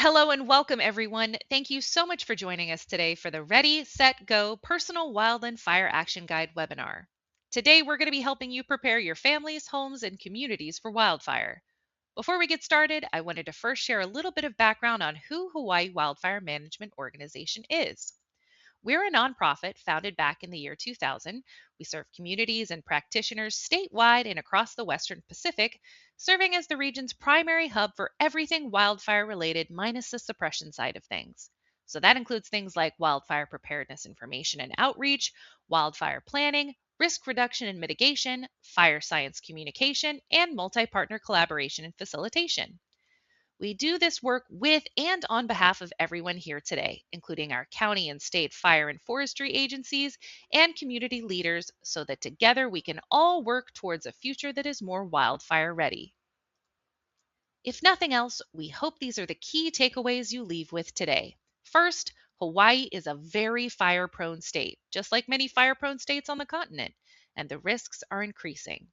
Hello and welcome, everyone. Thank you so much for joining us today for the Ready, Set, Go Personal Wildland Fire Action Guide webinar. Today, we're going to be helping you prepare your families, homes, and communities for wildfire. Before we get started, I wanted to first share a little bit of background on who Hawaiʻi Wildfire Management Organization is. We're a nonprofit founded back in the year 2000. We serve communities and practitioners statewide and across the Western Pacific, serving as the region's primary hub for everything wildfire related minus the suppression side of things. So that includes things like wildfire preparedness information and outreach, wildfire planning, risk reduction and mitigation, fire science communication, and multi partner collaboration and facilitation. We do this work with and on behalf of everyone here today, including our county and state fire and forestry agencies and community leaders, so that together we can all work towards a future that is more wildfire ready. If nothing else, we hope these are the key takeaways you leave with today. First, Hawaii is a very fire prone state, just like many fire prone states on the continent, and the risks are increasing.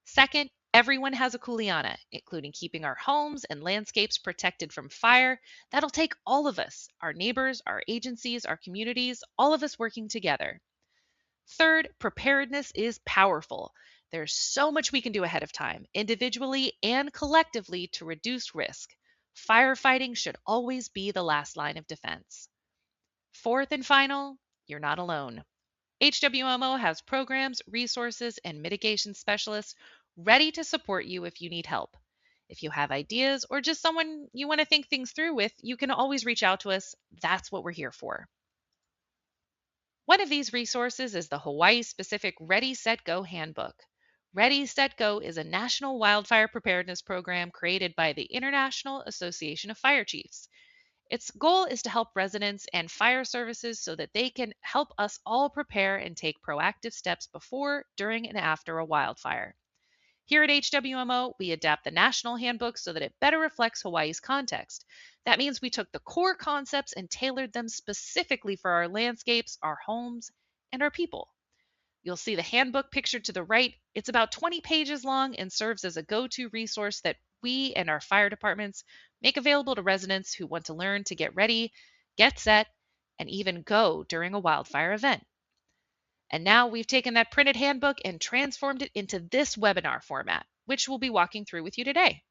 Second, everyone has a kuleana, including keeping our homes and landscapes protected from fire. That'll take all of us, our neighbors, our agencies, our communities, all of us working together. Third, preparedness is powerful. There's so much we can do ahead of time, individually and collectively, to reduce risk. Firefighting should always be the last line of defense. Fourth and final, you're not alone. HWMO has programs, resources, and mitigation specialists ready to support you if you need help. If you have ideas or just someone you want to think things through with, you can always reach out to us. That's what we're here for. One of these resources is the Hawaii specific Ready, Set, Go handbook. Ready, Set, Go is a national wildfire preparedness program created by the International Association of Fire Chiefs. Its goal is to help residents and fire services so that they can help us all prepare and take proactive steps before, during, and after a wildfire. Here at HWMO, we adapt the national handbook so that it better reflects Hawaii's context. That means we took the core concepts and tailored them specifically for our landscapes, our homes, and our people. You'll see the handbook pictured to the right. It's about 20 pages long and serves as a go-to resource that we and our fire departments make available to residents who want to learn to get ready, get set, and even go during a wildfire event. And now we've taken that printed handbook and transformed it into this webinar format, which we'll be walking through with you today.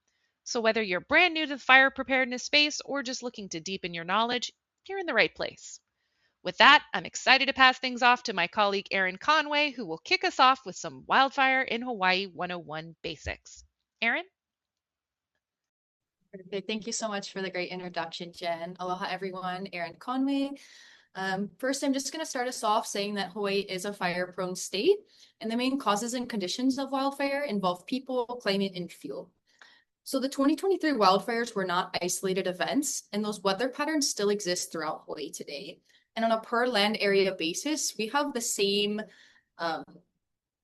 So whether you're brand new to the fire preparedness space or just looking to deepen your knowledge, you're in the right place. With that, I'm excited to pass things off to my colleague Erin Conway, who will kick us off with some Wildfire in Hawaii 101 basics. Erin? Perfect. Thank you so much for the great introduction, Jen. Aloha, everyone. Erin Conway. First, I'm just going to start us off saying that Hawaii is a fire-prone state, and the main causes and conditions of wildfire involve people, climate, and fuel. So the 2023 wildfires were not isolated events, and those weather patterns still exist throughout Hawaii today. And on a per land area basis, we have the same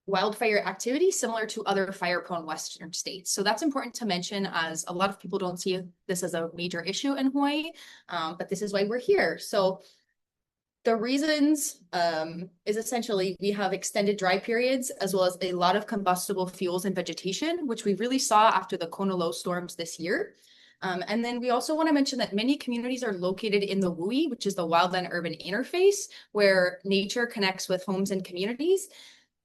wildfire activity similar to other fire-prone Western states. So that's important to mention, as a lot of people don't see this as a major issue in Hawaii, but this is why we're here. So the reasons is essentially we have extended dry periods, as well as a lot of combustible fuels and vegetation, which we really saw after the Kona low storms this year. And then we also want to mention that many communities are located in the WUI, which is the wildland urban interface, where nature connects with homes and communities.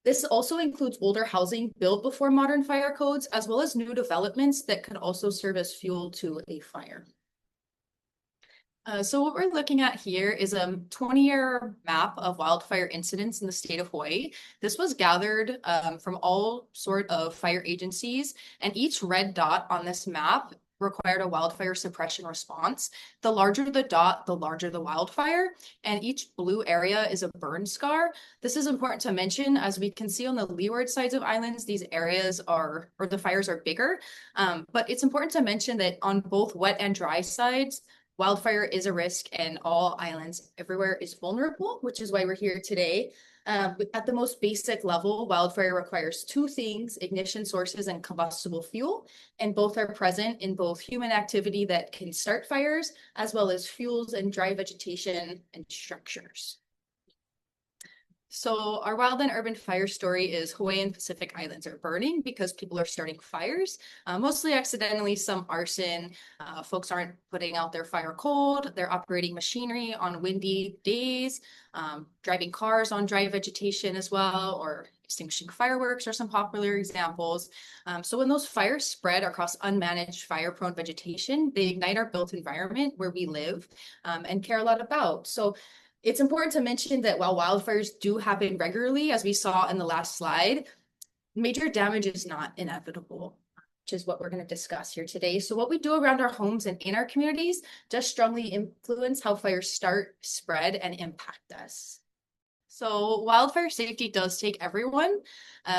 This also includes older housing built before modern fire codes, as well as new developments that could also serve as fuel to a fire. So what we're looking at here is a 20-year map of wildfire incidents in the state of Hawaii. This was gathered from all sort of fire agencies, and each red dot on this map required a wildfire suppression response. The larger the dot, the larger the wildfire, and each blue area is a burn scar. This is important to mention, as we can see on the leeward sides of islands, these areas are, or the fires are bigger, but it's important to mention that on both wet and dry sides, wildfire is a risk, and all islands everywhere is vulnerable, which is why we're here today. At the most basic level, wildfire requires two things: ignition sources and combustible fuel, and both are present in both human activity that can start fires, as well as fuels and dry vegetation and structures. So our wild and urban fire story is Hawaii and Pacific Islands are burning because people are starting fires, mostly accidentally, some arson. Folks aren't putting out their fire cold. They're operating machinery on windy days, driving cars on dry vegetation as well, or extinguishing fireworks are some popular examples. So when those fires spread across unmanaged fire-prone vegetation, they ignite our built environment where we live and care a lot about. So it's important to mention that while wildfires do happen regularly, as we saw in the last slide, major damage is not inevitable, which is what we're going to discuss here today. So what we do around our homes and in our communities does strongly influence how fires start, spread, and impact us. So wildfire safety does take everyone.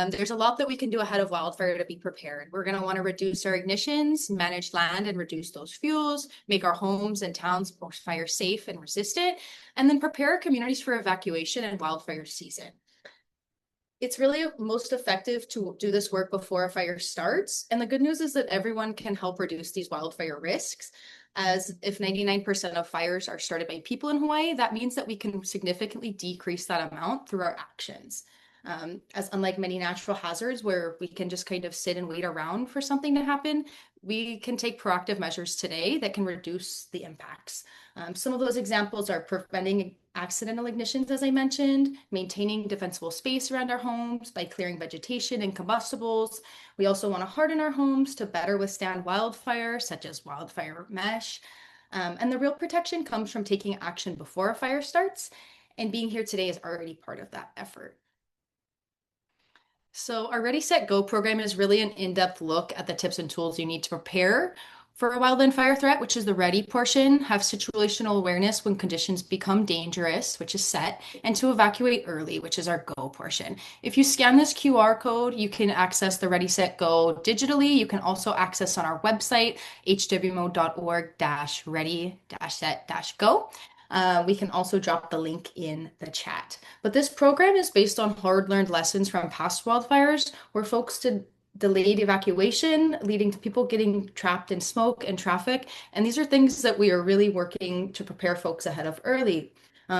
There's a lot that we can do ahead of wildfire to be prepared. We're going to want to reduce our ignitions, manage land and reduce those fuels, make our homes and towns more fire safe and resistant, and then prepare our communities for evacuation and wildfire season. It's really most effective to do this work before a fire starts. And the good news is that everyone can help reduce these wildfire risks. As if 99% of fires are started by people in Hawaii, that means that we can significantly decrease that amount through our actions. As unlike many natural hazards where we can just kind of sit and wait around for something to happen, we can take proactive measures today that can reduce the impacts. Some of those examples are preventing accidental ignitions, as I mentioned, maintaining defensible space around our homes by clearing vegetation and combustibles. We also want to harden our homes to better withstand wildfire, such as wildfire mesh. And the real protection comes from taking action before a fire starts, and being here today is already part of that effort. So our Ready, Set, Go program is really an in-depth look at the tips and tools you need to prepare for a wildland fire threat, which is the ready portion, have situational awareness when conditions become dangerous, which is set, and to evacuate early, which is our go portion. If you scan this QR code, you can access the Ready, Set, Go digitally. You can also access on our website, hwmo.org-ready-set-go. We can also drop the link in the chat. But this program is based on hard-learned lessons from past wildfires where folks did delayed evacuation, leading to people getting trapped in smoke and traffic. And these are things that we are really working to prepare folks ahead of early.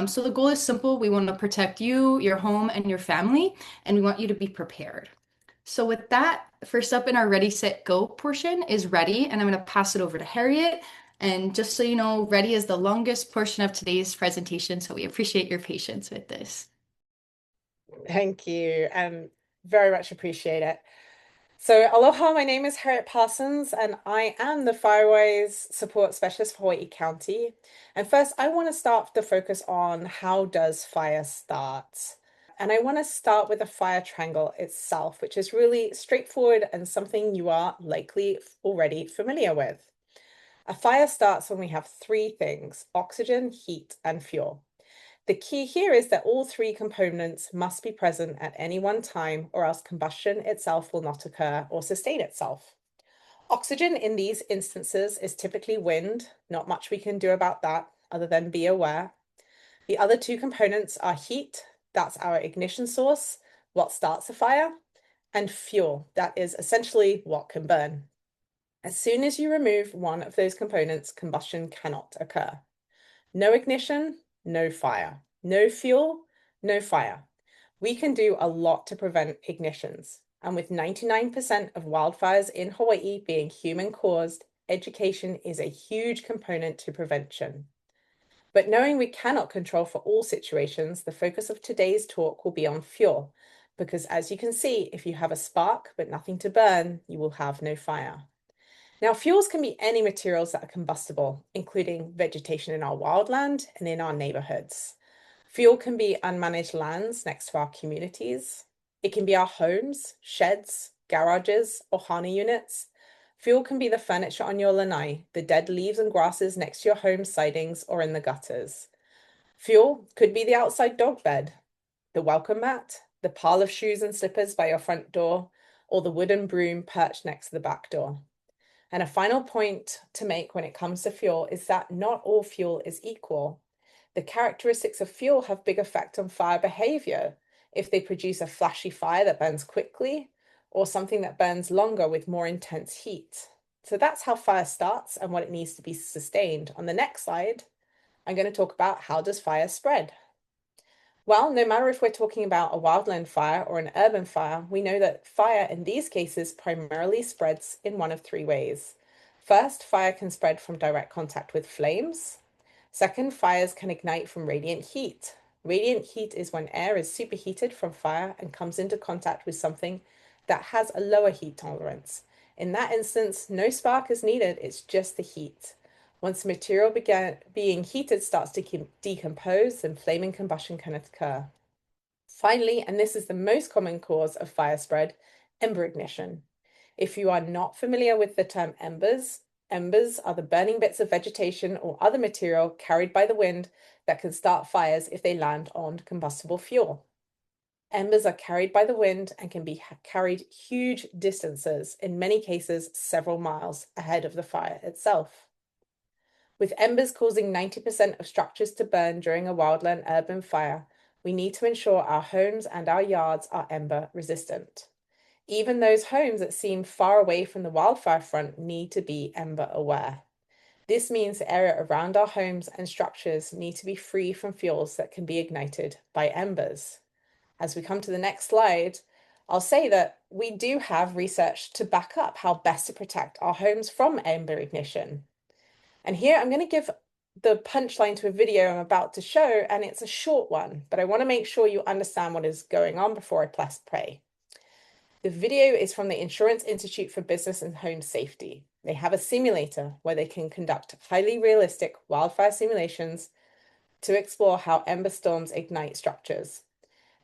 So the goal is simple. We want to protect you, your home, and your family, and we want you to be prepared. So with that, first up in our Ready, Set, Go portion is Ready, and I'm going to pass it over to Harriet. And just so you know, Ready is the longest portion of today's presentation, so we appreciate your patience with this. Thank you, very much appreciate it. So aloha, my name is Harriet Parsons, and I am the Firewise Support Specialist for Hawaii County. And first, I want to start the focus on how does fire start? And I want to start with the fire triangle itself, which is really straightforward and something you are likely already familiar with. A fire starts when we have three things: oxygen, heat, and fuel. The key here is that all three components must be present at any one time, or else combustion itself will not occur or sustain itself. Oxygen in these instances is typically wind. Not much we can do about that other than be aware. The other two components are heat, that's our ignition source, what starts a fire, and fuel, that is essentially what can burn. As soon as you remove one of those components, combustion cannot occur. No ignition, no fire. No fuel, no fire. We can do a lot to prevent ignitions. And with 99% of wildfires in Hawaii being human-caused, education is a huge component to prevention. But knowing we cannot control for all situations, the focus of today's talk will be on fuel. Because as you can see, if you have a spark but nothing to burn, you will have no fire. Now, fuels can be any materials that are combustible, including vegetation in our wildland and in our neighborhoods. Fuel can be unmanaged lands next to our communities. It can be our homes, sheds, garages, or hana units. Fuel can be the furniture on your lanai, the dead leaves and grasses next to your home sidings or in the gutters. Fuel could be the outside dog bed, the welcome mat, the pile of shoes and slippers by your front door, or the wooden broom perched next to the back door. And a final point to make when it comes to fuel is that not all fuel is equal. The characteristics of fuel have big effect on fire behavior. If they produce a flashy fire that burns quickly, or something that burns longer with more intense heat. So that's how fire starts and what it needs to be sustained. On the next slide, I'm going to talk about how does fire spread. Well, no matter if we're talking about a wildland fire or an urban fire, we know that fire in these cases primarily spreads in one of three ways. First, fire can spread from direct contact with flames. Second, fires can ignite from radiant heat. Radiant heat is when air is superheated from fire and comes into contact with something that has a lower heat tolerance. In that instance, no spark is needed, it's just the heat. Once the material being heated starts to decompose, then flaming combustion can occur. Finally, and this is the most common cause of fire spread, ember ignition. If you are not familiar with the term embers, embers are the burning bits of vegetation or other material carried by the wind that can start fires if they land on combustible fuel. Embers are carried by the wind and can be carried huge distances, in many cases several miles ahead of the fire itself. With embers causing 90% of structures to burn during a wildland urban fire, we need to ensure our homes and our yards are ember resistant. Even those homes that seem far away from the wildfire front need to be ember aware. This means the area around our homes and structures need to be free from fuels that can be ignited by embers. As we come to the next slide, I'll say that we do have research to back up how best to protect our homes from ember ignition. And here I'm going to give the punchline to a video I'm about to show, and it's a short one, but I want to make sure you understand what is going on before I press play. The video is from the Insurance Institute for Business and Home Safety. They have a simulator where they can conduct highly realistic wildfire simulations to explore how ember storms ignite structures.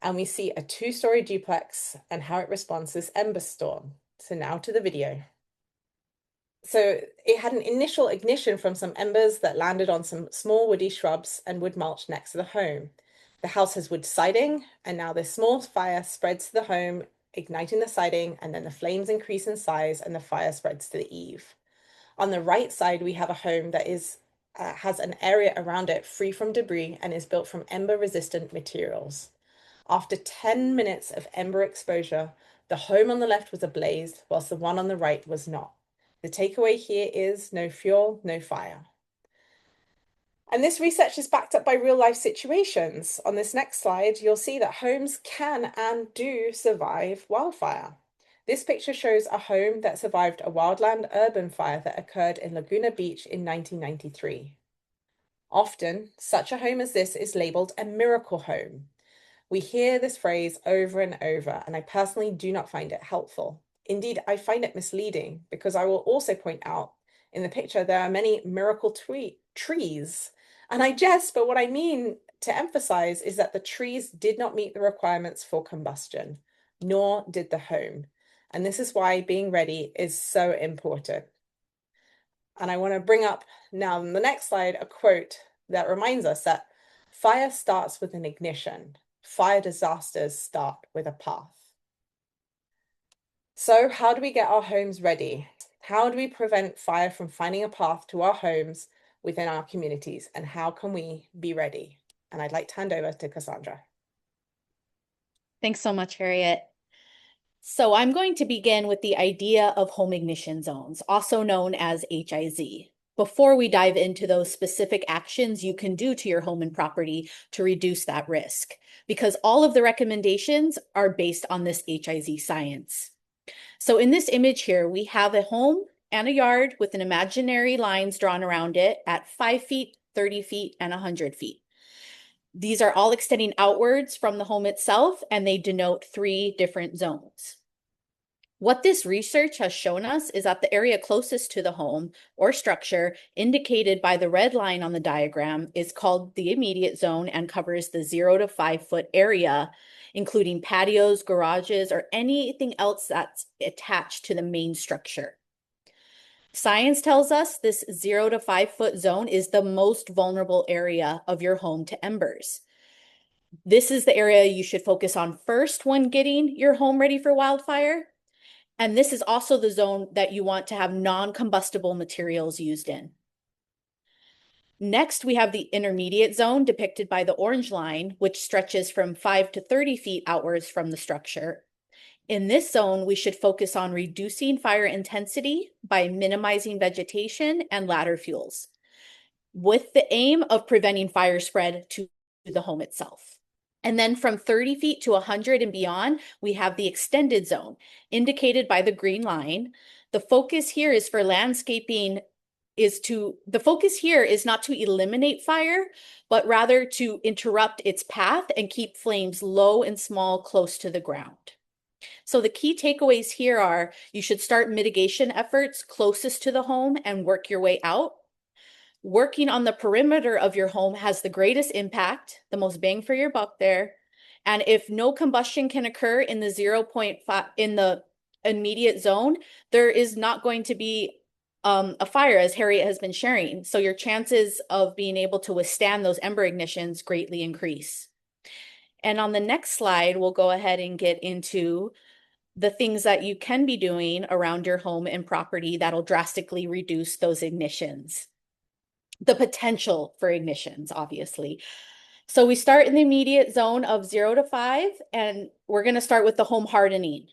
And we see a two-story duplex and how it responds to this ember storm. So now to the video. So it had an initial ignition from some embers that landed on some small woody shrubs and wood mulch next to the home. The house has wood siding, and now this small fire spreads to the home, igniting the siding, and then the flames increase in size and the fire spreads to the eave. On the right side, we have a home that has an area around it free from debris and is built from ember-resistant materials. After 10 minutes of ember exposure, the home on the left was ablaze, whilst the one on the right was not. The takeaway here is no fuel, no fire. And this research is backed up by real life situations. On this next slide, you'll see that homes can and do survive wildfire. This picture shows a home that survived a wildland urban fire that occurred in Laguna Beach in 1993. Often, such a home as this is labeled a miracle home. We hear this phrase over and over, and I personally do not find it helpful. Indeed, I find it misleading because I will also point out in the picture there are many miracle trees. And I jest, but what I mean to emphasize is that the trees did not meet the requirements for combustion, nor did the home. And this is why being ready is so important. And I want to bring up now on the next slide a quote that reminds us that fire starts with an ignition. Fire disasters start with a path. So how do we get our homes ready? How do we prevent fire from finding a path to our homes within our communities? And how can we be ready? And I'd like to hand over to Cassandra. Thanks so much, Harriet. So I'm going to begin with the idea of home ignition zones, also known as HIZ. Before we dive into those specific actions you can do to your home and property to reduce that risk, because all of the recommendations are based on this HIZ science. So in this image here, we have a home and a yard with an imaginary lines drawn around it at 5 feet, 30 feet, and 100 feet. These are all extending outwards from the home itself, and they denote 3 different zones. What this research has shown us is that the area closest to the home or structure, indicated by the red line on the diagram, is called the immediate zone and covers the 0 to 5 foot area, including patios, garages, or anything else that's attached to the main structure. Science tells us this 0 to 5 foot zone is the most vulnerable area of your home to embers. This is the area you should focus on first when getting your home ready for wildfire. And this is also the zone that you want to have non-combustible materials used in. Next, we have the intermediate zone depicted by the orange line, which stretches from 5 to 30 feet outwards from the structure. In this zone, we should focus on reducing fire intensity by minimizing vegetation and ladder fuels, with the aim of preventing fire spread to the home itself. And then from 30 feet to 100 and beyond, we have the extended zone, indicated by the green line. The focus here is for landscaping the focus here is not to eliminate fire, but rather to interrupt its path and keep flames low and small close to the ground. So the key takeaways here are you should start mitigation efforts closest to the home and work your way out. Working on the perimeter of your home has the greatest impact, the most bang for your buck there. And if no combustion can occur in the 0.5 in the immediate zone, there is not going to be a fire, as Harriet has been sharing. So your chances of being able to withstand those ember ignitions greatly increase. And on the next slide, we'll go ahead and get into the things that you can be doing around your home and property that'll drastically reduce those ignitions. The potential for ignitions, obviously. So we start in the immediate zone of 0 to 5, and we're going to start with the home hardening.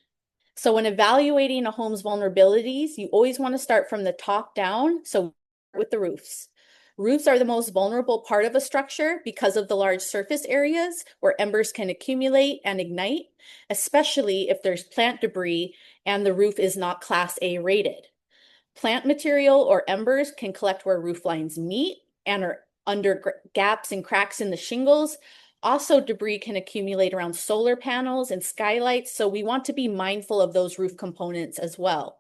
So when evaluating a home's vulnerabilities, you always want to start from the top down. So with the roofs. Roofs are the most vulnerable part of a structure because of the large surface areas where embers can accumulate and ignite, especially if there's plant debris and the roof is not Class A rated. Plant material or embers can collect where roof lines meet and are under gaps and cracks in the shingles. Also, debris can accumulate around solar panels and skylights, so we want to be mindful of those roof components as well.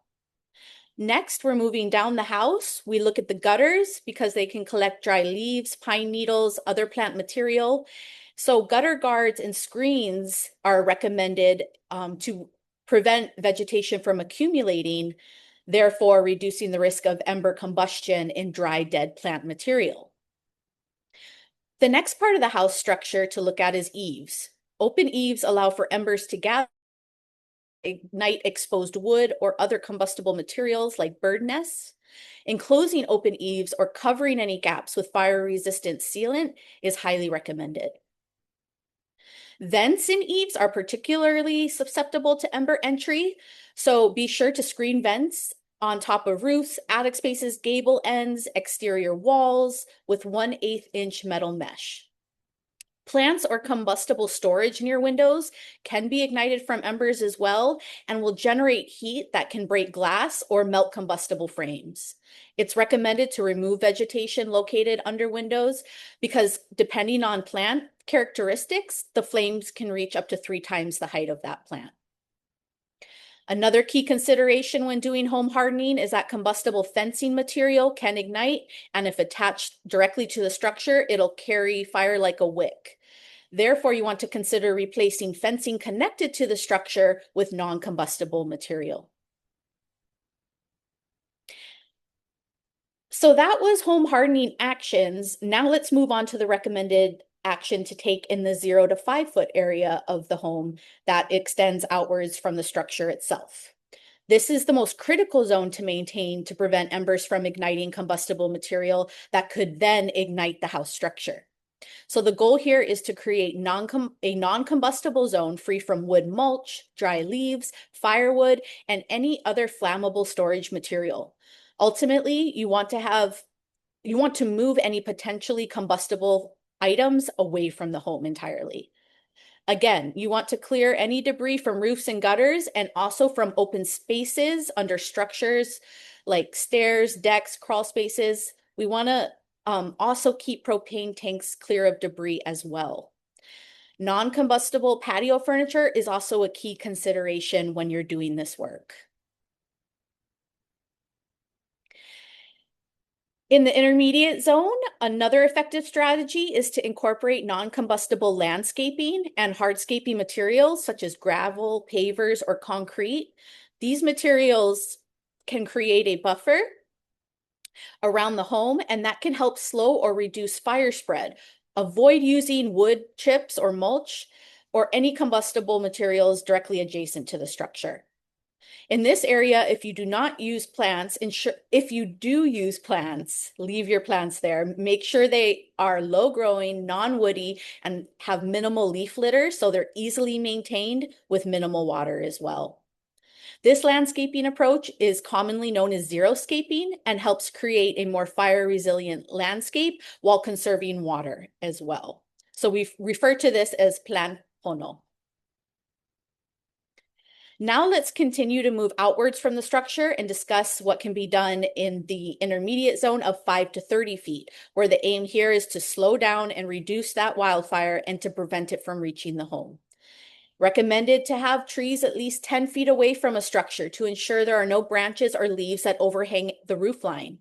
Next, we're moving down the house. We look at the gutters because they can collect dry leaves, pine needles, other plant material. So gutter guards and screens are recommended to prevent vegetation from accumulating, therefore reducing the risk of ember combustion in dry, dead plant material. The next part of the house structure to look at is eaves. Open eaves allow for embers to gather, ignite exposed wood or other combustible materials like bird nests. Enclosing open eaves or covering any gaps with fire-resistant sealant is highly recommended. Vents in eaves are particularly susceptible to ember entry, so be sure to screen vents on top of roofs, attic spaces, gable ends, exterior walls with 1/8 inch metal mesh. Plants or combustible storage near windows can be ignited from embers as well and will generate heat that can break glass or melt combustible frames. It's recommended to remove vegetation located under windows because depending on plant characteristics, the flames can reach up to 3 times the height of that plant. Another key consideration when doing home hardening is that combustible fencing material can ignite, and if attached directly to the structure, it'll carry fire like a wick. Therefore, you want to consider replacing fencing connected to the structure with non-combustible material. So that was home hardening actions. Now let's move on to the recommended action to take in the 0 to 5 foot area of the home that extends outwards from the structure itself. This is the most critical zone to maintain to prevent embers from igniting combustible material that could then ignite the house structure. So the goal here is to create a non-combustible zone free from wood mulch, dry leaves, firewood, and any other flammable storage material. Ultimately, you want to move any potentially combustible items away from the home entirely. Again, you want to clear any debris from roofs and gutters and also from open spaces under structures like stairs, decks, crawl spaces. We want to also keep propane tanks clear of debris as well. Non-combustible patio furniture is also a key consideration when you're doing this work. In the intermediate zone, another effective strategy is to incorporate non-combustible landscaping and hardscaping materials such as gravel, pavers, or concrete. These materials can create a buffer around the home, and that can help slow or reduce fire spread. Avoid using wood chips or mulch or any combustible materials directly adjacent to the structure. In this area, if you do not use plants, if you do use plants, leave your plants there. Make sure they are low growing, non-woody, and have minimal leaf litter so they're easily maintained with minimal water as well. This landscaping approach is commonly known as xeriscaping and helps create a more fire resilient landscape while conserving water as well. So we refer to this as Plan Pono. Now let's continue to move outwards from the structure and discuss what can be done in the intermediate zone of 5 to 30 feet, where the aim here is to slow down and reduce that wildfire and to prevent it from reaching the home. Recommended to have trees at least 10 feet away from a structure to ensure there are no branches or leaves that overhang the roof line.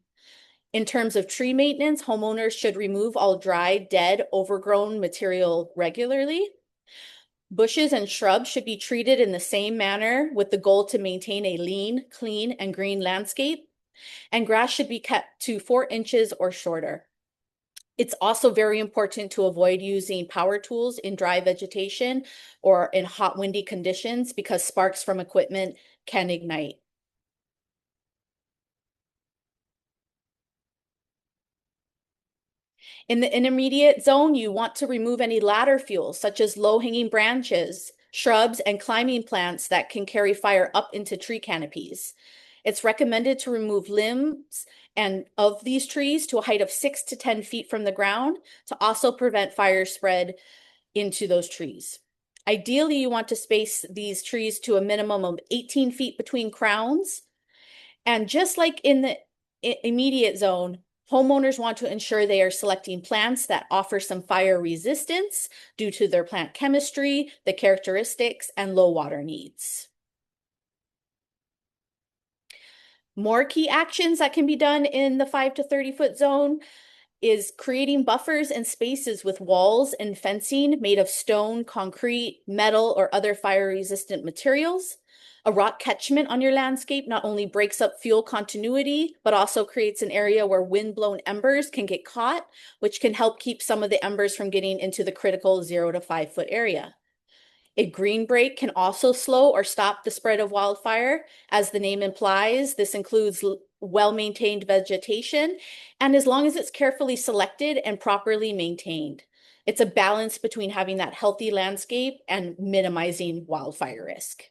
In terms of tree maintenance, homeowners should remove all dry, dead, overgrown material regularly. Bushes and shrubs should be treated in the same manner with the goal to maintain a lean, clean, and green landscape. And grass should be kept to 4 inches or shorter. It's also very important to avoid using power tools in dry vegetation or in hot, windy conditions because sparks from equipment can ignite. In the intermediate zone, you want to remove any ladder fuels, such as low-hanging branches, shrubs, and climbing plants that can carry fire up into tree canopies. It's recommended to remove limbs and of these trees to a height of 6 to 10 feet from the ground to also prevent fire spread into those trees. Ideally, you want to space these trees to a minimum of 18 feet between crowns. And just like in the immediate zone, homeowners want to ensure they are selecting plants that offer some fire resistance due to their plant chemistry, the characteristics, and low water needs. More key actions that can be done in the 5 to 30 foot zone is creating buffers and spaces with walls and fencing made of stone, concrete, metal, or other fire-resistant materials. A rock catchment on your landscape not only breaks up fuel continuity, but also creates an area where wind-blown embers can get caught, which can help keep some of the embers from getting into the critical 0 to 5 foot area. A green break can also slow or stop the spread of wildfire. As the name implies, this includes well-maintained vegetation, and as long as it's carefully selected and properly maintained. It's a balance between having that healthy landscape and minimizing wildfire risk.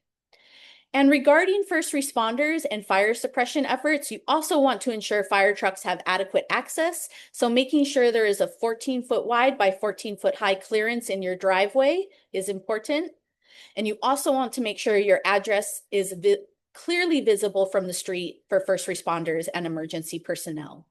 And regarding first responders and fire suppression efforts, you also want to ensure fire trucks have adequate access. So making sure there is a 14-foot wide by 14-foot high clearance in your driveway is important. And you also want to make sure your address is clearly visible from the street for first responders and emergency personnel.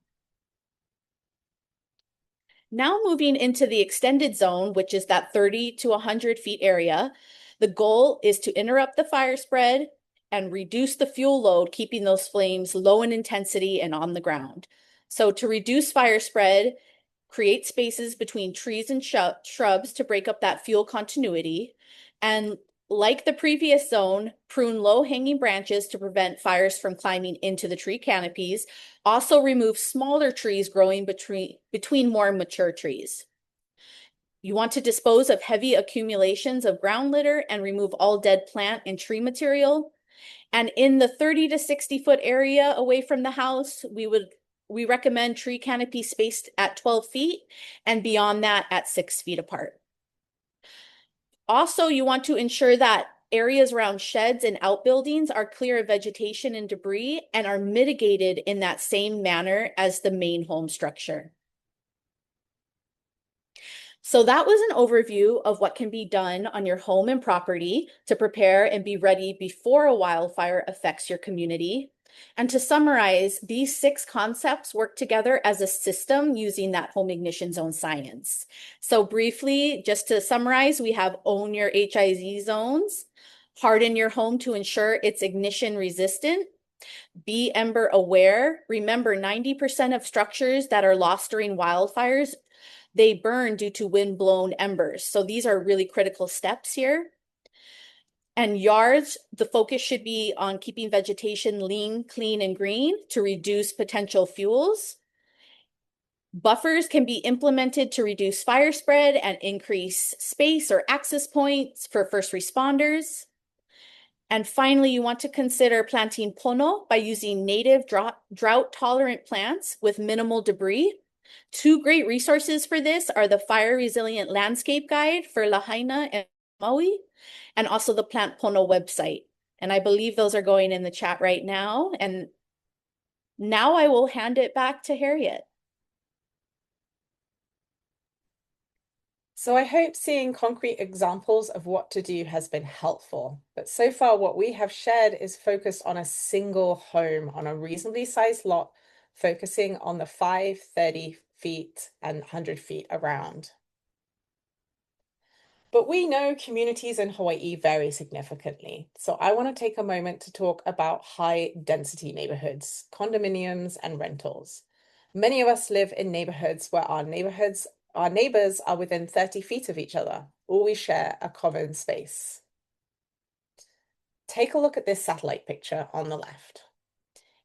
Now moving into the extended zone, which is that 30 to 100 feet area, the goal is to interrupt the fire spread and reduce the fuel load, keeping those flames low in intensity and on the ground. So to reduce fire spread, create spaces between trees and shrubs to break up that fuel continuity. And like the previous zone, prune low-hanging branches to prevent fires from climbing into the tree canopies. Also remove smaller trees growing between more mature trees. You want to dispose of heavy accumulations of ground litter and remove all dead plant and tree material. And in the 30 to 60 foot area away from the house, we recommend tree canopy spaced at 12 feet and beyond that at 6 feet apart. Also, you want to ensure that areas around sheds and outbuildings are clear of vegetation and debris and are mitigated in that same manner as the main home structure. So that was an overview of what can be done on your home and property to prepare and be ready before a wildfire affects your community. And to summarize, these 6 concepts work together as a system using that home ignition zone science. So briefly, just to summarize, we have own your HIZ zones, harden your home to ensure it's ignition resistant, be ember aware. Remember, 90% of structures that are lost during wildfires, they burn due to wind-blown embers. So these are really critical steps here. And yards, the focus should be on keeping vegetation lean, clean, and green to reduce potential fuels. Buffers can be implemented to reduce fire spread and increase space or access points for first responders. And finally, you want to consider planting pono by using native drought-tolerant plants with minimal debris. 2 great resources for this are the Fire Resilient Landscape Guide for Lahaina and Maui, and also the Plant Pono website. And I believe those are going in the chat right now. And now I will hand it back to Harriet. So I hope seeing concrete examples of what to do has been helpful. But so far, what we have shared is focused on a single home on a reasonably sized lot, focusing on the 5, 30 feet and 100 feet around. But we know communities in Hawaii vary significantly. So I want to take a moment to talk about high density neighborhoods, condominiums, and rentals. Many of us live in neighborhoods where our neighbors are within 30 feet of each other, or we share a common space. Take a look at this satellite picture on the left.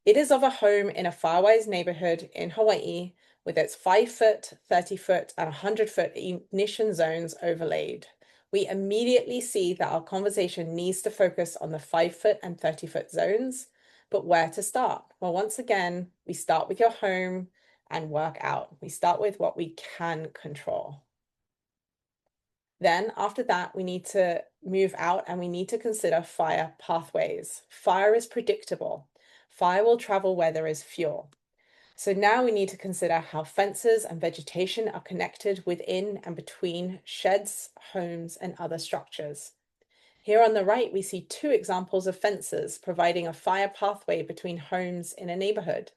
It is of a home in a Firewise neighborhood in Hawaii with its 5-foot, 30-foot, and 100-foot ignition zones overlaid. We immediately see that our conversation needs to focus on the 5-foot and 30-foot zones, but where to start? Well, once again, we start with your home and work out. We start with what we can control. Then after that, we need to move out and we need to consider fire pathways. Fire is predictable. Fire will travel where there is fuel. So now we need to consider how fences and vegetation are connected within and between sheds, homes, and other structures. Here on the right, we see 2 examples of fences providing a fire pathway between homes in a neighborhood.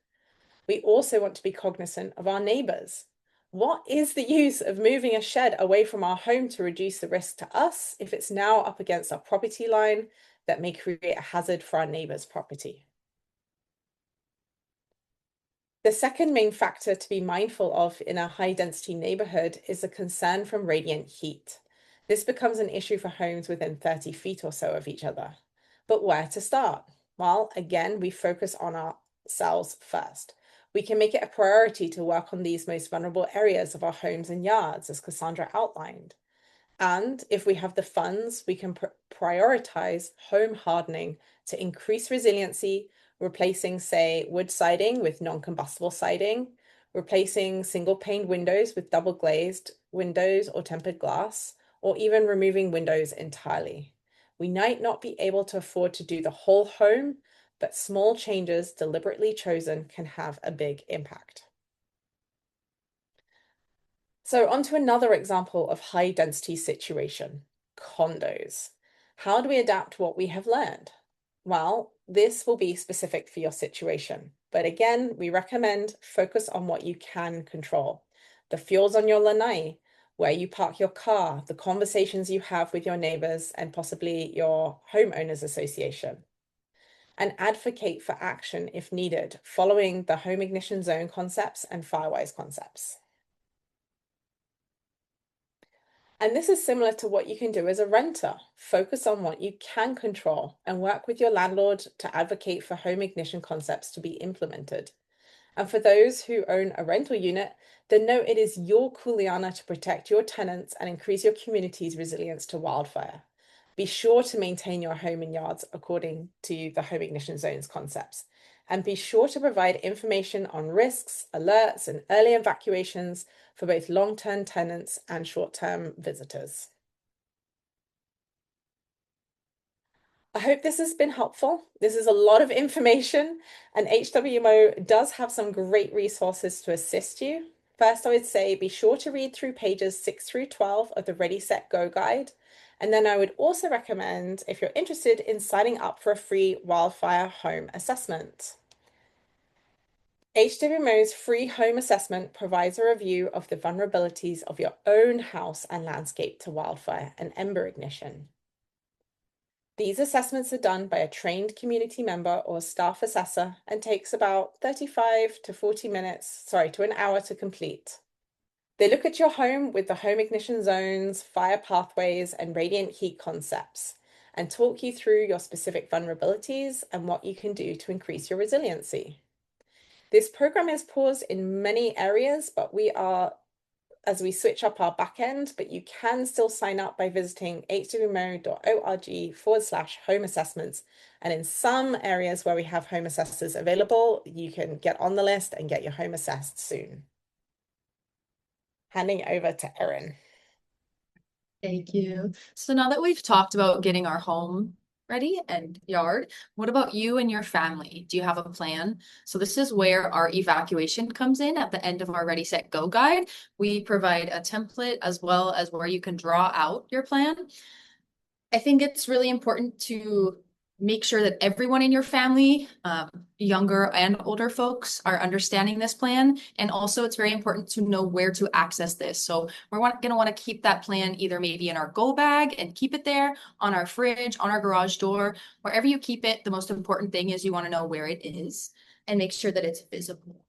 We also want to be cognizant of our neighbors. What is the use of moving a shed away from our home to reduce the risk to us if it's now up against our property line that may create a hazard for our neighbor's property? The second main factor to be mindful of in a high density neighborhood is the concern from radiant heat. This becomes an issue for homes within 30 feet or so of each other. But where to start? Well, again, we focus on ourselves first. We can make it a priority to work on these most vulnerable areas of our homes and yards, as Cassandra outlined. And if we have the funds, we can prioritize home hardening to increase resiliency, replacing, say, wood siding with non-combustible siding, replacing single-pane windows with double-glazed windows or tempered glass, or even removing windows entirely. We might not be able to afford to do the whole home, but small changes deliberately chosen can have a big impact. So on to another example of high density situation, condos. How do we adapt what we have learned? Well, this will be specific for your situation. But again, we recommend focus on what you can control. The fuels on your lanai, where you park your car, the conversations you have with your neighbors and possibly your homeowners association. And advocate for action if needed, following the home ignition zone concepts and Firewise concepts. And this is similar to what you can do as a renter. Focus on what you can control and work with your landlord to advocate for home ignition concepts to be implemented. And for those who own a rental unit, then know it is your kuleana to protect your tenants and increase your community's resilience to wildfire. Be sure to maintain your home and yards according to the home ignition zones concepts. And be sure to provide information on risks, alerts, and early evacuations for both long-term tenants and short-term visitors. I hope this has been helpful. This is a lot of information, and HWMO does have some great resources to assist you. First, I would say be sure to read through pages 6 through 12 of the Ready, Set, Go guide. And then I would also recommend, if you're interested in signing up for a free wildfire home assessment. HWMO's free home assessment provides a review of the vulnerabilities of your own house and landscape to wildfire and ember ignition. These assessments are done by a trained community member or staff assessor and takes about 35 to 40 minutes, to an hour to complete. They look at your home with the home ignition zones, fire pathways, and radiant heat concepts and talk you through your specific vulnerabilities and what you can do to increase your resiliency. This program is paused in many areas, but as we switch up our backend, but you can still sign up by visiting hwmo.org/home assessments. And in some areas where we have home assessors available, you can get on the list and get your home assessed soon. Handing over to Erin. Thank you. So now that we've talked about getting our home ready and yard. What about you and your family? Do you have a plan? So this is where our evacuation comes in at the end of our Ready, Set, Go guide. We provide a template as well as where you can draw out your plan. I think it's really important to make sure that everyone in your family, younger and older folks, are understanding this plan. And also it's very important to know where to access this. So we're going to want to keep that plan either maybe in our go bag and keep it there, on our fridge, on our garage door, wherever you keep it. The most important thing is you want to know where it is and make sure that it's visible.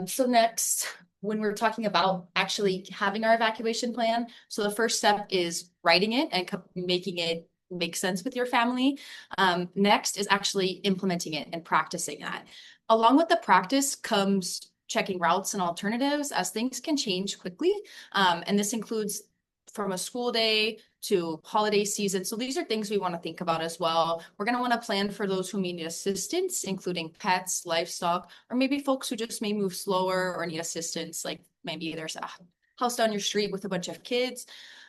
So next, when we're talking about actually having our evacuation plan, so the first step is writing it and making it make sense with your family. Next is actually implementing it and practicing that. Along with the practice comes checking routes and alternatives, as things can change quickly. And this includes from a school day to holiday season. So these are things we want to think about as well. We're going to want to plan for those who may need assistance, including pets, livestock, or maybe folks who just may move slower or need assistance, like maybe there's a house down your street with a bunch of kids.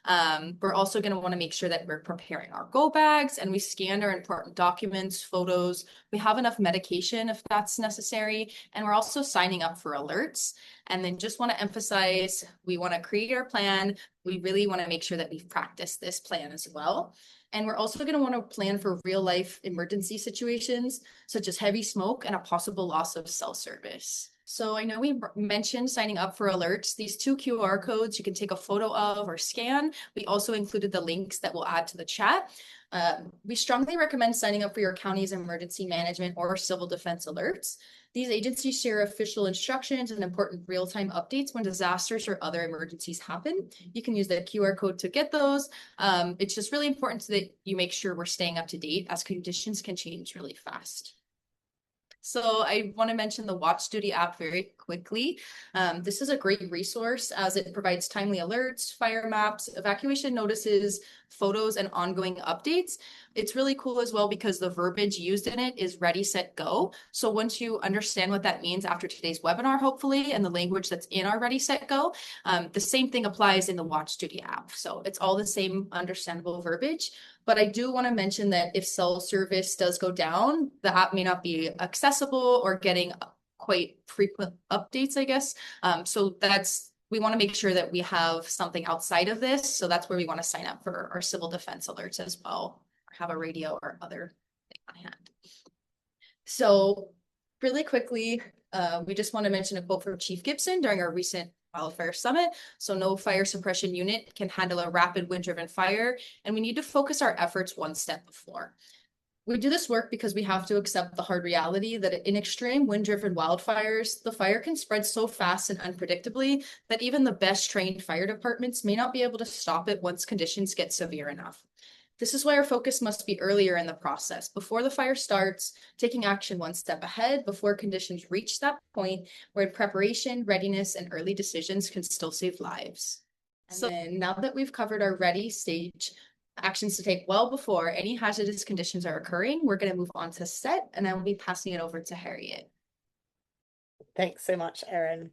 We're also going to want to make sure that we're preparing our go bags and we scanned our important documents, photos. We have enough medication if that's necessary. And we're also signing up for alerts. And then just want to emphasize, we want to create our plan. We really want to make sure that we've practiced this plan as well. And we're also going to want to plan for real life emergency situations, such as heavy smoke and a possible loss of cell service. So I know we mentioned signing up for alerts. These 2 QR codes you can take a photo of or scan. We also included the links that we'll add to the chat. We strongly recommend signing up for your county's emergency management or civil defense alerts. These agencies share official instructions and important real-time updates when disasters or other emergencies happen. You can use the QR code to get those. It's just really important so that you make sure we're staying up to date as conditions can change really fast. So I want to mention the Watch Duty app very quickly. This is a great resource as it provides timely alerts, fire maps, evacuation notices, photos, and ongoing updates. It's really cool as well because the verbiage used in it is ready, set, go. So once you understand what that means after today's webinar, hopefully, and the language that's in our ready, set, go, the same thing applies in the Watch Duty app. So it's all the same understandable verbiage. But I do want to mention that if cell service does go down, the app may not be accessible or getting quite frequent updates, I guess. So we want to make sure that we have something outside of this. So that's where we want to sign up for our civil defense alerts as well, or have a radio or other thing on hand. So really quickly, we just want to mention a quote from Chief Gibson during our recent Wildfire Summit. So no fire suppression unit can handle a rapid wind-driven fire, and we need to focus our efforts one step before. We do this work because we have to accept the hard reality that in extreme wind-driven wildfires, the fire can spread so fast and unpredictably that even the best trained fire departments may not be able to stop it once conditions get severe enough. This is why our focus must be earlier in the process, before the fire starts, taking action one step ahead before conditions reach that point where preparation, readiness, and early decisions can still save lives. And then now that we've covered our ready stage, actions to take well before any hazardous conditions are occurring, we're going to move on to set, and I will be passing it over to Harriet. Thanks so much, Erin.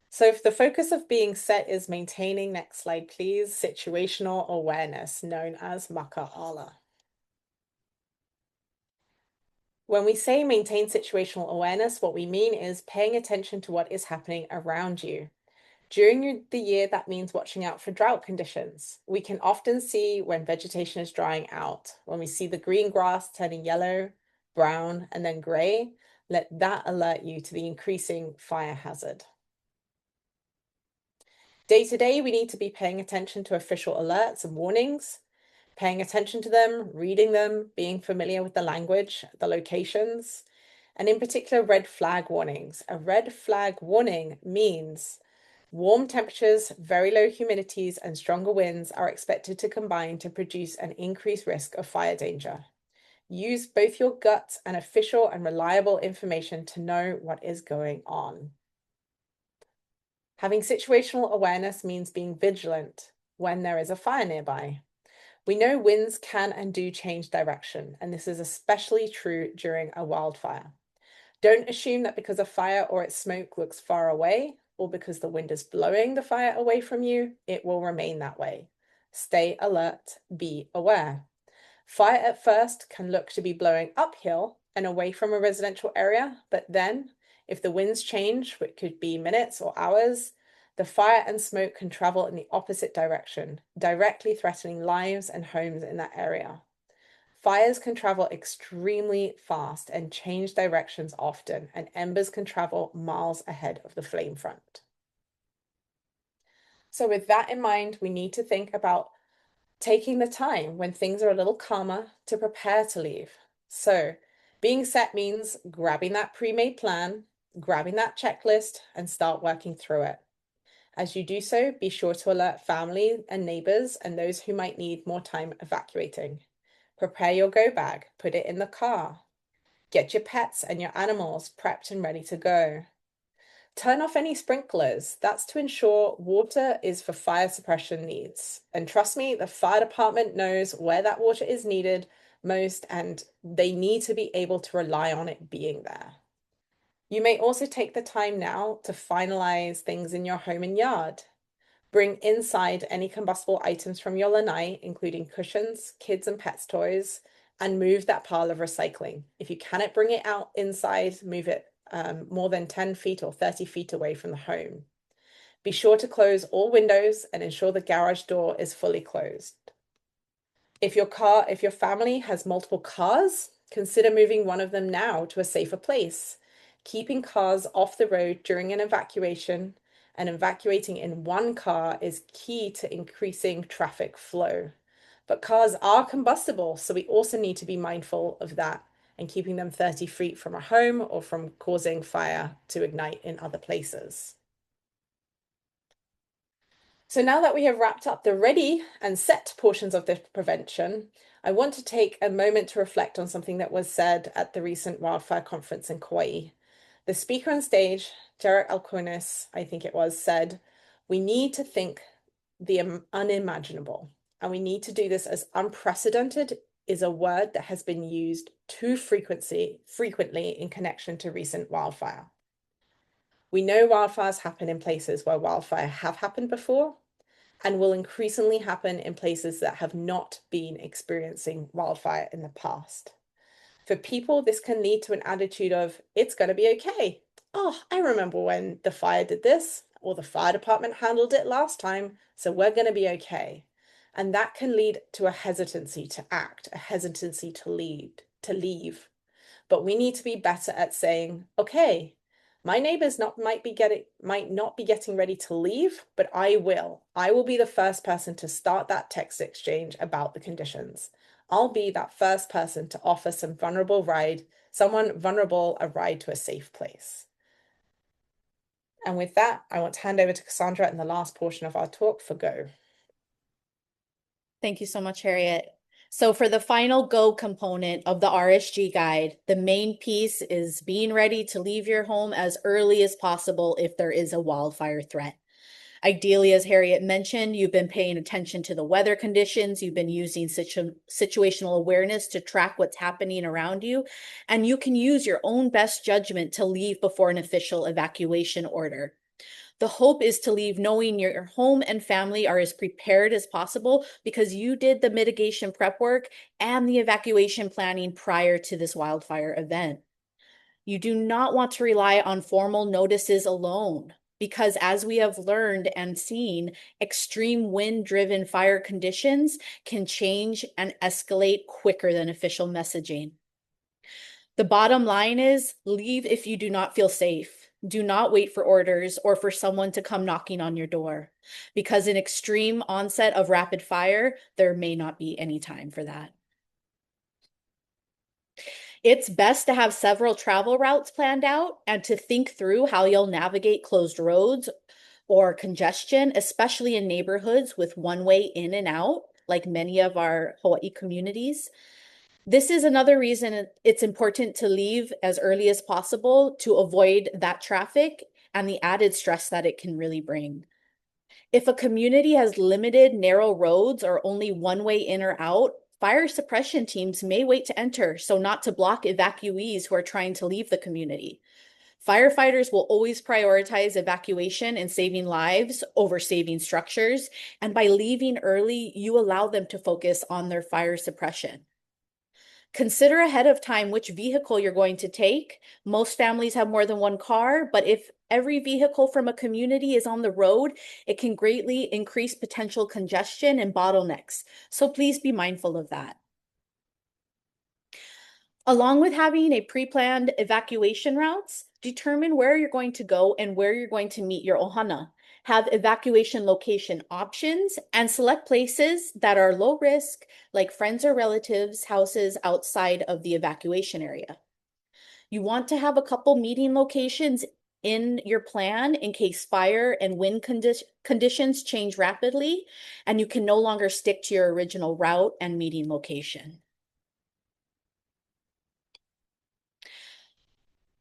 So if the focus of being set is maintaining, next slide please, situational awareness, known as maka'ala. When we say maintain situational awareness, what we mean is paying attention to what is happening around you. During the year, that means watching out for drought conditions. We can often see when vegetation is drying out, when we see the green grass turning yellow, brown, and then gray, let that alert you to the increasing fire hazard. Day to day, we need to be paying attention to official alerts and warnings, paying attention to them, reading them, being familiar with the language, the locations, and in particular, red flag warnings. A red flag warning means warm temperatures, very low humidities, and stronger winds are expected to combine to produce an increased risk of fire danger. Use both your gut and official and reliable information to know what is going on. Having situational awareness means being vigilant when there is a fire nearby. We know winds can and do change direction, and this is especially true during a wildfire. Don't assume that because a fire or its smoke looks far away, or because the wind is blowing the fire away from you, it will remain that way. Stay alert, be aware. Fire at first can look to be blowing uphill and away from a residential area, but then, if the winds change, which could be minutes or hours, the fire and smoke can travel in the opposite direction, directly threatening lives and homes in that area. Fires can travel extremely fast and change directions often, and embers can travel miles ahead of the flame front. So with that in mind, we need to think about taking the time when things are a little calmer to prepare to leave. So being set means grabbing that pre-made plan, grabbing that checklist, and start working through it. As you do so, be sure to alert family and neighbors and those who might need more time evacuating. Prepare your go bag, put it in the car. Get your pets and your animals prepped and ready to go. Turn off any sprinklers. That's to ensure water is for fire suppression needs. And trust me, the fire department knows where that water is needed most, and they need to be able to rely on it being there. You may also take the time now to finalize things in your home and yard. Bring inside any combustible items from your lanai, including cushions, kids and pets toys, and move that pile of recycling. If you cannot bring it out inside, move it more than 10 feet or 30 feet away from the home. Be sure to close all windows and ensure the garage door is fully closed. If your family has multiple cars, consider moving one of them now to a safer place. Keeping cars off the road during an evacuation and evacuating in one car is key to increasing traffic flow. But cars are combustible, so we also need to be mindful of that and keeping them 30 feet from a home or from causing fire to ignite in other places. So now that we have wrapped up the ready and set portions of the prevention, I want to take a moment to reflect on something that was said at the recent wildfire conference in Kauai. The speaker on stage, Jarrett Alconis, I think it was, said, "We need to think the unimaginable, and we need to do this as unprecedented is a word that has been used too frequently in connection to recent wildfire. We know wildfires happen in places where wildfire have happened before and will increasingly happen in places that have not been experiencing wildfire in the past. For people, this can lead to an attitude of, it's going to be okay. Oh, I remember when the fire did this, or the fire department handled it last time, so we're going to be okay. And that can lead to a hesitancy to act, a hesitancy to leave. But we need to be better at saying, okay, my neighbors might not be getting ready to leave, but I will. I will be the first person to start that text exchange about the conditions. I'll be that first person to offer someone vulnerable a ride to a safe place. And with that, I want to hand over to Cassandra in the last portion of our talk for Go. Thank you so much, Harriet. So for the final Go component of the RSG guide, the main piece is being ready to leave your home as early as possible if there is a wildfire threat. Ideally, as Harriet mentioned, you've been paying attention to the weather conditions, you've been using situational awareness to track what's happening around you, and you can use your own best judgment to leave before an official evacuation order. The hope is to leave knowing your home and family are as prepared as possible because you did the mitigation prep work and the evacuation planning prior to this wildfire event. You do not want to rely on formal notices alone because, as we have learned and seen, extreme wind-driven fire conditions can change and escalate quicker than official messaging. The bottom line is leave if you do not feel safe. Do not wait for orders or for someone to come knocking on your door, because in extreme onset of rapid fire, there may not be any time for that. It's best to have several travel routes planned out and to think through how you'll navigate closed roads or congestion, especially in neighborhoods with one-way in and out, like many of our Hawaii communities. This is another reason it's important to leave as early as possible to avoid that traffic and the added stress that it can really bring. If a community has limited narrow roads or only one way in or out, fire suppression teams may wait to enter so not to block evacuees who are trying to leave the community. Firefighters will always prioritize evacuation and saving lives over saving structures, and by leaving early, you allow them to focus on their fire suppression. Consider ahead of time which vehicle you're going to take. Most families have more than one car, but if every vehicle from a community is on the road, it can greatly increase potential congestion and bottlenecks. So please be mindful of that. Along with having a pre-planned evacuation routes, determine where you're going to go and where you're going to meet your ohana. Have evacuation location options and select places that are low risk, like friends or relatives' houses outside of the evacuation area. You want to have a couple meeting locations in your plan in case fire and wind conditions change rapidly, and you can no longer stick to your original route and meeting location.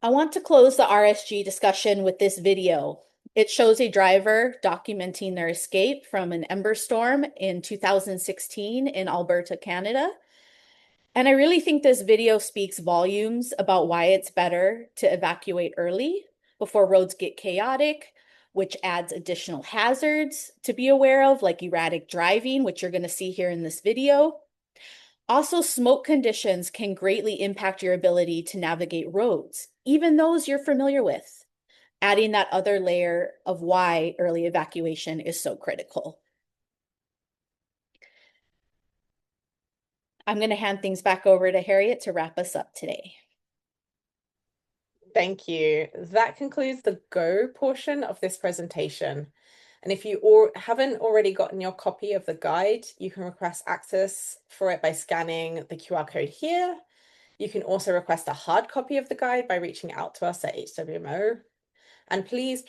I want to close the RSG discussion with this video. It shows a driver documenting their escape from an ember storm in 2016 in Alberta, Canada. And I really think this video speaks volumes about why it's better to evacuate early before roads get chaotic, which adds additional hazards to be aware of, like erratic driving, which you're going to see here in this video. Also, smoke conditions can greatly impact your ability to navigate roads, even those you're familiar with, adding that other layer of why early evacuation is so critical. I'm going to hand things back over to Harriet to wrap us up today. Thank you. That concludes the Go portion of this presentation. And if you haven't already gotten your copy of the guide, you can request access for it by scanning the QR code here. You can also request a hard copy of the guide by reaching out to us at HWMO. And please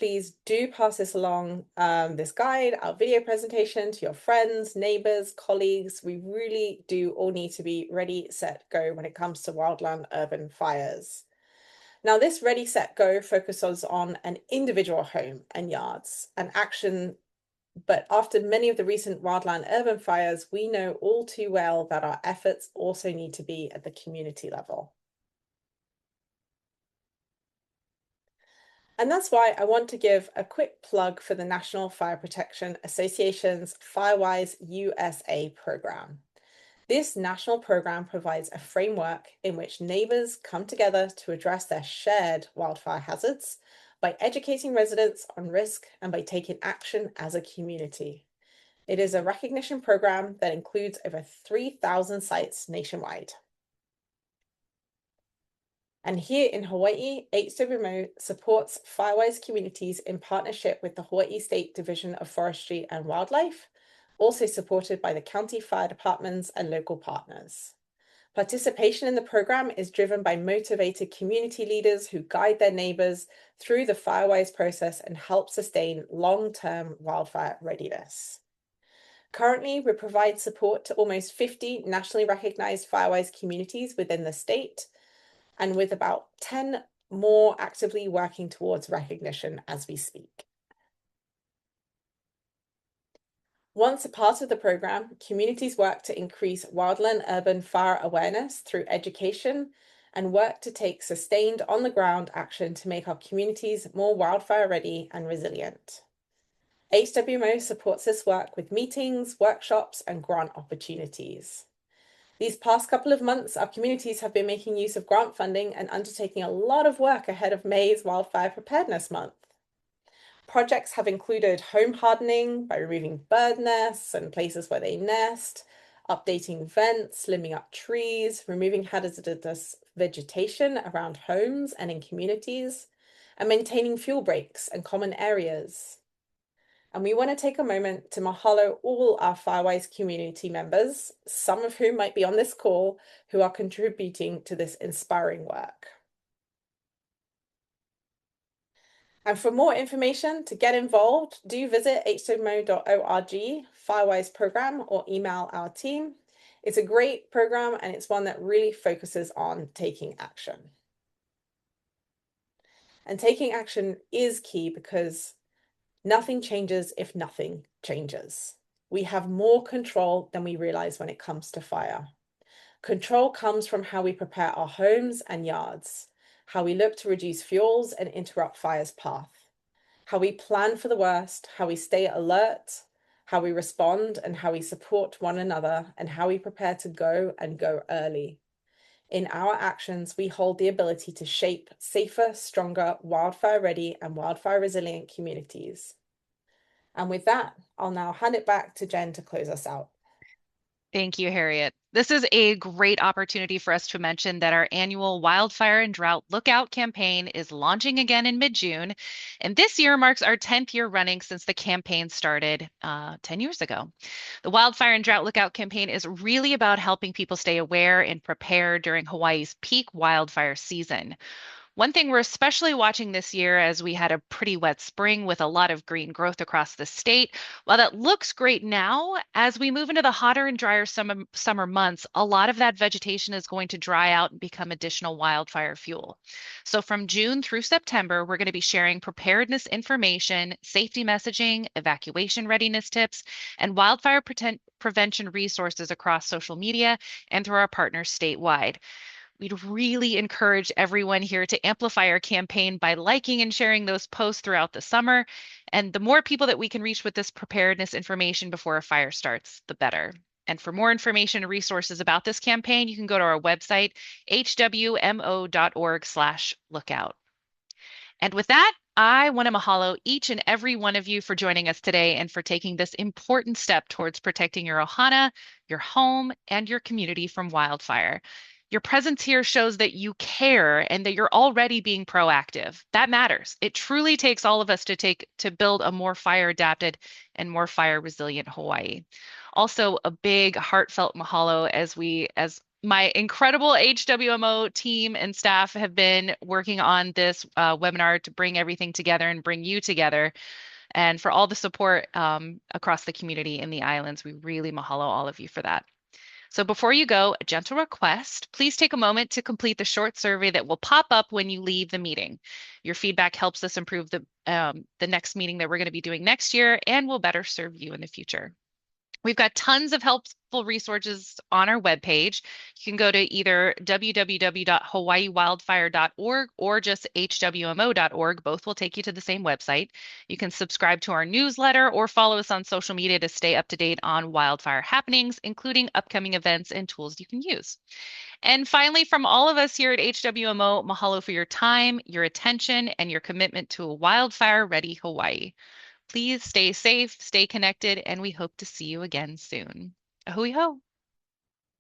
do pass this along, this guide, our video presentation, to your friends, neighbors, colleagues. We really do all need to be ready, set, go when it comes to wildland urban fires. Now, this Ready, Set, Go focuses on an individual home and yards and action. But after many of the recent wildland urban fires, we know all too well that our efforts also need to be at the community level. And that's why I want to give a quick plug for the National Fire Protection Association's Firewise USA program. This national program provides a framework in which neighbors come together to address their shared wildfire hazards by educating residents on risk and by taking action as a community. It is a recognition program that includes over 3,000 sites nationwide. And here in Hawaii, HWMO supports Firewise communities in partnership with the Hawaii State Division of Forestry and Wildlife, also supported by the county fire departments and local partners. Participation in the program is driven by motivated community leaders who guide their neighbors through the Firewise process and help sustain long-term wildfire readiness. Currently, we provide support to almost 50 nationally recognized Firewise communities within the state, and with about 10 more actively working towards recognition as we speak. Once a part of the program, communities work to increase wildland urban fire awareness through education and work to take sustained on-the-ground action to make our communities more wildfire ready and resilient. HWMO supports this work with meetings, workshops, and grant opportunities. These past couple of months, our communities have been making use of grant funding and undertaking a lot of work ahead of May's Wildfire Preparedness Month. Projects have included home hardening by removing bird nests and places where they nest, updating vents, limbing up trees, removing hazardous vegetation around homes and in communities, and maintaining fuel breaks and common areas. And we want to take a moment to mahalo all our Firewise community members, some of whom might be on this call, who are contributing to this inspiring work. And for more information to get involved, do visit hwmo.org, Firewise program, or email our team. It's a great program and it's one that really focuses on taking action. And taking action is key because nothing changes if nothing changes. We have more control than we realize when it comes to fire. Control comes from how we prepare our homes and yards, how we look to reduce fuels and interrupt fire's path, how we plan for the worst, how we stay alert, how we respond, and how we support one another, and how we prepare to go and go early. In our actions, we hold the ability to shape safer, stronger, wildfire-ready and wildfire-resilient communities. And with that, I'll now hand it back to Jen to close us out. Thank you, Harriet. This is a great opportunity for us to mention that our annual Wildfire and Drought Lookout campaign is launching again in mid-June. And this year marks our 10th year running since the campaign started 10 years ago. The Wildfire and Drought Lookout campaign is really about helping people stay aware and prepared during Hawaii's peak wildfire season. One thing we're especially watching this year, as we had a pretty wet spring with a lot of green growth across the state, while that looks great now, as we move into the hotter and drier summer months, a lot of that vegetation is going to dry out and become additional wildfire fuel. So from June through September, we're going to be sharing preparedness information, safety messaging, evacuation readiness tips, and wildfire prevention resources across social media and through our partners statewide. We'd really encourage everyone here to amplify our campaign by liking and sharing those posts throughout the summer. And the more people that we can reach with this preparedness information before a fire starts, the better. And for more information and resources about this campaign, you can go to our website, hwmo.org/lookout. And with that, I want to mahalo each and every one of you for joining us today and for taking this important step towards protecting your ohana, your home, and your community from wildfire. Your presence here shows that you care and that you're already being proactive. That matters. It truly takes all of us to build a more fire adapted and more fire resilient Hawaii. Also, a big heartfelt mahalo as my incredible HWMO team and staff have been working on this webinar to bring everything together and bring you together. And for all the support across the community in the islands, we really mahalo all of you for that. So before you go, a gentle request, please take a moment to complete the short survey that will pop up when you leave the meeting. Your feedback helps us improve the next meeting that we're going to be doing next year and will better serve you in the future. We've got tons of helpful resources on our webpage. You can go to either www.hawaiiwildfire.org or just hwmo.org. Both will take you to the same website. You can subscribe to our newsletter or follow us on social media to stay up to date on wildfire happenings, including upcoming events and tools you can use. And finally, from all of us here at HWMO, mahalo for your time, your attention, and your commitment to a wildfire-ready Hawaii. Please stay safe, stay connected, and we hope to see you again soon. Ahui ho.